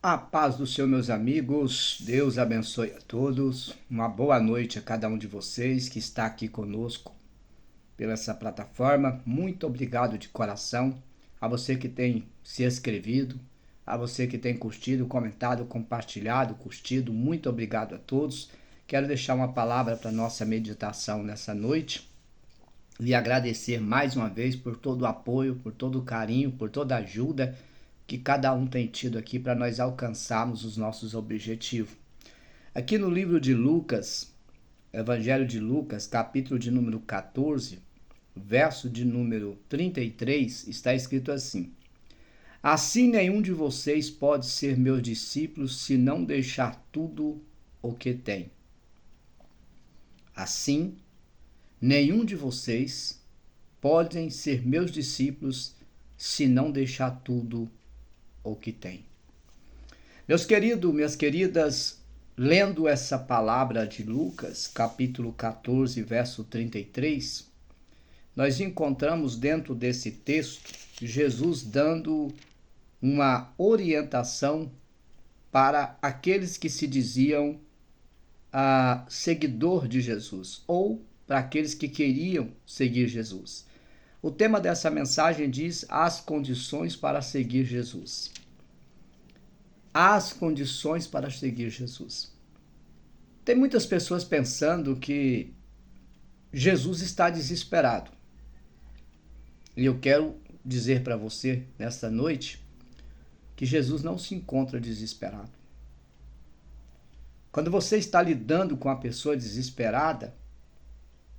A paz do Senhor, meus amigos. Deus abençoe a todos. Uma boa noite a cada um de vocês que está aqui conosco pela essa plataforma. Muito obrigado de coração a você que tem se inscrevido, a você que tem curtido, comentado, compartilhado, curtido. Muito obrigado a todos. Quero deixar uma palavra para nossa meditação nessa noite e agradecer mais uma vez por todo o apoio, por todo o carinho, por toda a ajuda que cada um tem tido aqui para nós alcançarmos os nossos objetivos. Aqui no livro de Lucas, Evangelho de Lucas, capítulo de número 14, verso de número 33, está escrito assim: Assim nenhum de vocês pode ser meus discípulos se não deixar tudo o que tem. Assim, nenhum de vocês podem ser meus discípulos se não deixar tudo o que tem. Meus queridos, minhas queridas, lendo essa palavra de Lucas, capítulo 14, verso 33, nós encontramos dentro desse texto Jesus dando uma orientação para aqueles que se diziam seguidor de Jesus, ou para aqueles que queriam seguir Jesus. O tema dessa mensagem diz as condições para seguir Jesus. As condições para seguir Jesus. Tem muitas pessoas pensando que Jesus está desesperado. E eu quero dizer para você nesta noite que Jesus não se encontra desesperado. Quando você está lidando com a pessoa desesperada,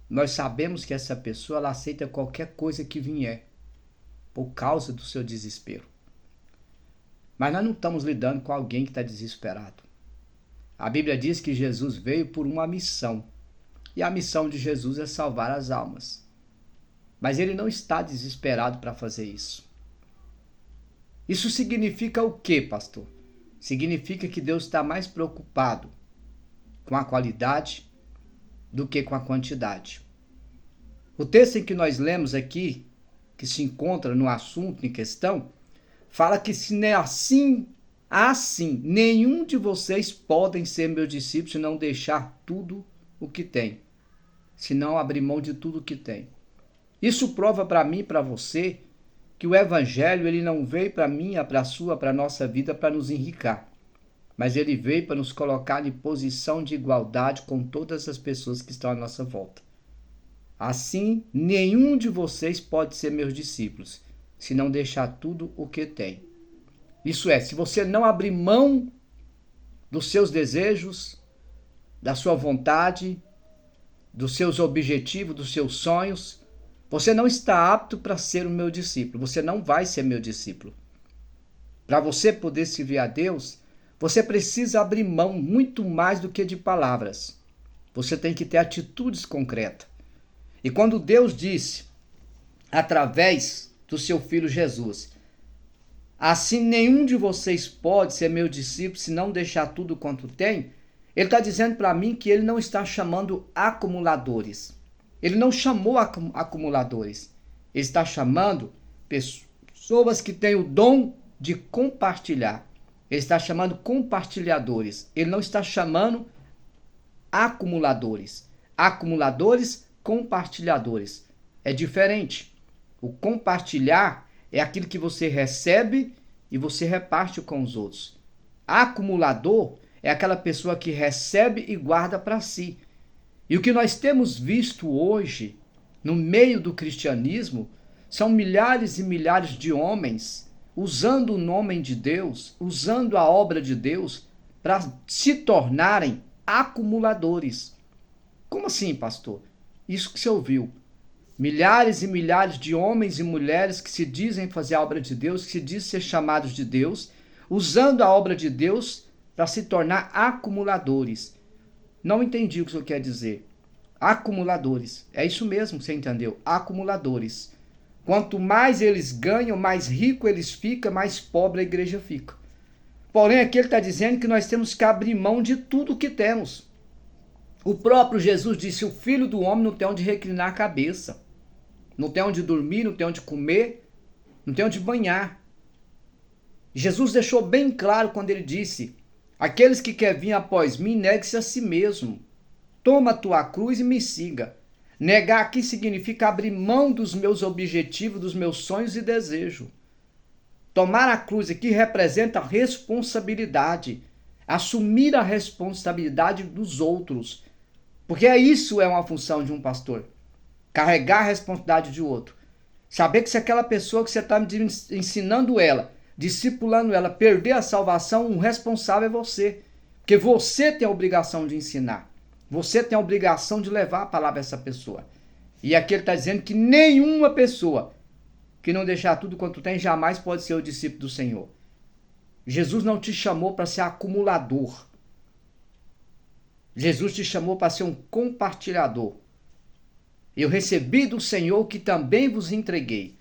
nós sabemos que essa pessoa ela aceita qualquer coisa que vier por causa do seu desespero. Mas nós não estamos lidando com alguém que está desesperado. A Bíblia diz que Jesus veio por uma missão. E a missão de Jesus é salvar as almas. Mas ele não está desesperado para fazer isso. Isso significa o quê, pastor? Significa que Deus está mais preocupado com a qualidade do que com a quantidade. O texto em que nós lemos aqui, que se encontra no assunto em questão, fala que se não é assim, nenhum de vocês podem ser meus discípulos se não deixar tudo o que tem, se não abrir mão de tudo o que tem. Isso prova para mim e para você que o evangelho ele não veio para mim, para a sua, para a nossa vida para nos enricar, mas ele veio para nos colocar em posição de igualdade com todas as pessoas que estão à nossa volta. Assim, nenhum de vocês pode ser meus discípulos se não deixar tudo o que tem. Isso é, se você não abrir mão dos seus desejos, da sua vontade, dos seus objetivos, dos seus sonhos, você não está apto para ser o meu discípulo. Você não vai ser meu discípulo. Para você poder servir a Deus, você precisa abrir mão muito mais do que de palavras. Você tem que ter atitudes concretas. E quando Deus disse, através do seu filho Jesus, assim nenhum de vocês pode ser meu discípulo se não deixar tudo quanto tem, ele está dizendo para mim que ele não está chamando acumuladores. Ele não chamou acumuladores. Ele está chamando pessoas que têm o dom de compartilhar. Ele está chamando compartilhadores. Ele não está chamando acumuladores. Acumuladores, compartilhadores. É diferente. O compartilhar é aquilo que você recebe e você reparte com os outros. Acumulador é aquela pessoa que recebe e guarda para si. E o que nós temos visto hoje, no meio do cristianismo, são milhares e milhares de homens usando o nome de Deus, usando a obra de Deus, para se tornarem acumuladores. Como assim, pastor? Isso que você ouviu. Milhares e milhares de homens e mulheres que se dizem fazer a obra de Deus, que se dizem ser chamados de Deus, usando a obra de Deus para se tornar acumuladores. Não entendi o que o senhor quer dizer. Acumuladores. É isso mesmo que você entendeu. Acumuladores. Quanto mais eles ganham, mais rico eles ficam, mais pobre a igreja fica. Porém, aqui ele está dizendo que nós temos que abrir mão de tudo que temos. O próprio Jesus disse, o filho do homem não tem onde reclinar a cabeça. Não tem onde dormir, não tem onde comer, não tem onde banhar. Jesus deixou bem claro quando ele disse: aqueles que querem vir após mim, negue-se a si mesmo. Toma a tua cruz e me siga. Negar aqui significa abrir mão dos meus objetivos, dos meus sonhos e desejos. Tomar a cruz aqui representa responsabilidade. Assumir a responsabilidade dos outros. Porque isso é uma função de um pastor. Carregar a responsabilidade de outro. Saber que se aquela pessoa que você está ensinando ela, discipulando ela, perder a salvação, o responsável é você. Porque você tem a obrigação de ensinar. Você tem a obrigação de levar a palavra a essa pessoa. E aqui ele está dizendo que nenhuma pessoa que não deixar tudo quanto tem jamais pode ser o discípulo do Senhor. Jesus não te chamou para ser acumulador. Jesus te chamou para ser um compartilhador. Eu recebi do Senhor que também vos entreguei.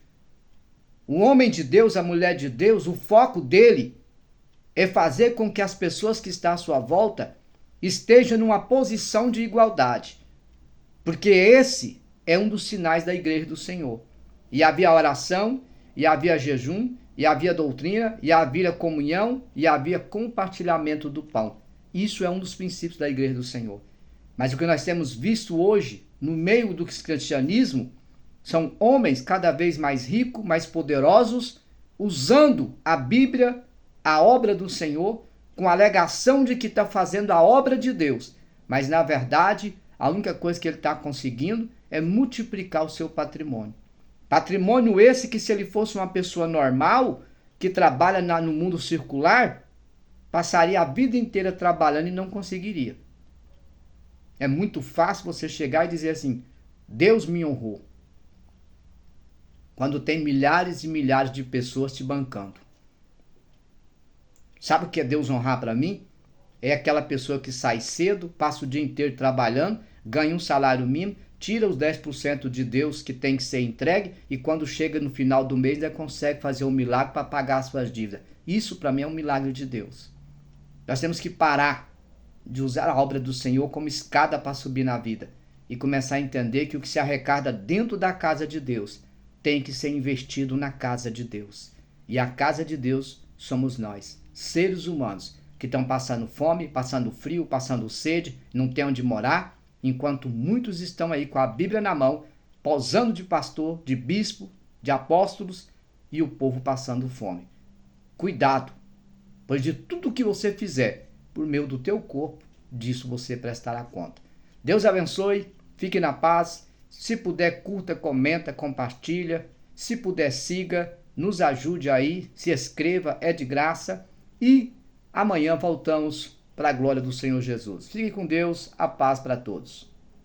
O homem de Deus, a mulher de Deus, o foco dele é fazer com que as pessoas que estão à sua volta estejam numa posição de igualdade. Porque esse é um dos sinais da igreja do Senhor. E havia oração, e havia jejum, e havia doutrina, e havia comunhão, e havia compartilhamento do pão. Isso é um dos princípios da igreja do Senhor. Mas o que nós temos visto hoje, no meio do cristianismo, são homens cada vez mais ricos, mais poderosos, usando a Bíblia, a obra do Senhor, com a alegação de que está fazendo a obra de Deus. Mas, na verdade, a única coisa que ele está conseguindo é multiplicar o seu patrimônio. Patrimônio esse que, se ele fosse uma pessoa normal, que trabalha no mundo circular, passaria a vida inteira trabalhando e não conseguiria. É muito fácil você chegar e dizer assim: Deus me honrou. Quando tem milhares e milhares de pessoas te bancando. Sabe o que é Deus honrar para mim? É aquela pessoa que sai cedo, passa o dia inteiro trabalhando, ganha um salário mínimo, tira os 10% de Deus que tem que ser entregue e quando chega no final do mês ainda consegue fazer um milagre para pagar as suas dívidas. Isso para mim é um milagre de Deus. Nós temos que parar de usar a obra do Senhor como escada para subir na vida e começar a entender que o que se arrecada dentro da casa de Deus tem que ser investido na casa de Deus. E a casa de Deus somos nós, seres humanos, que estão passando fome, passando frio, passando sede, não tem onde morar, enquanto muitos estão aí com a Bíblia na mão, posando de pastor, de bispo, de apóstolos e o povo passando fome. Cuidado, pois de tudo que você fizer por meio do teu corpo, disso você prestará conta. Deus abençoe, fique na paz. Se puder, curta, comenta, compartilha. Se puder, siga, nos ajude aí, se inscreva, é de graça. E amanhã voltamos para a glória do Senhor Jesus. Fique com Deus, a paz para todos.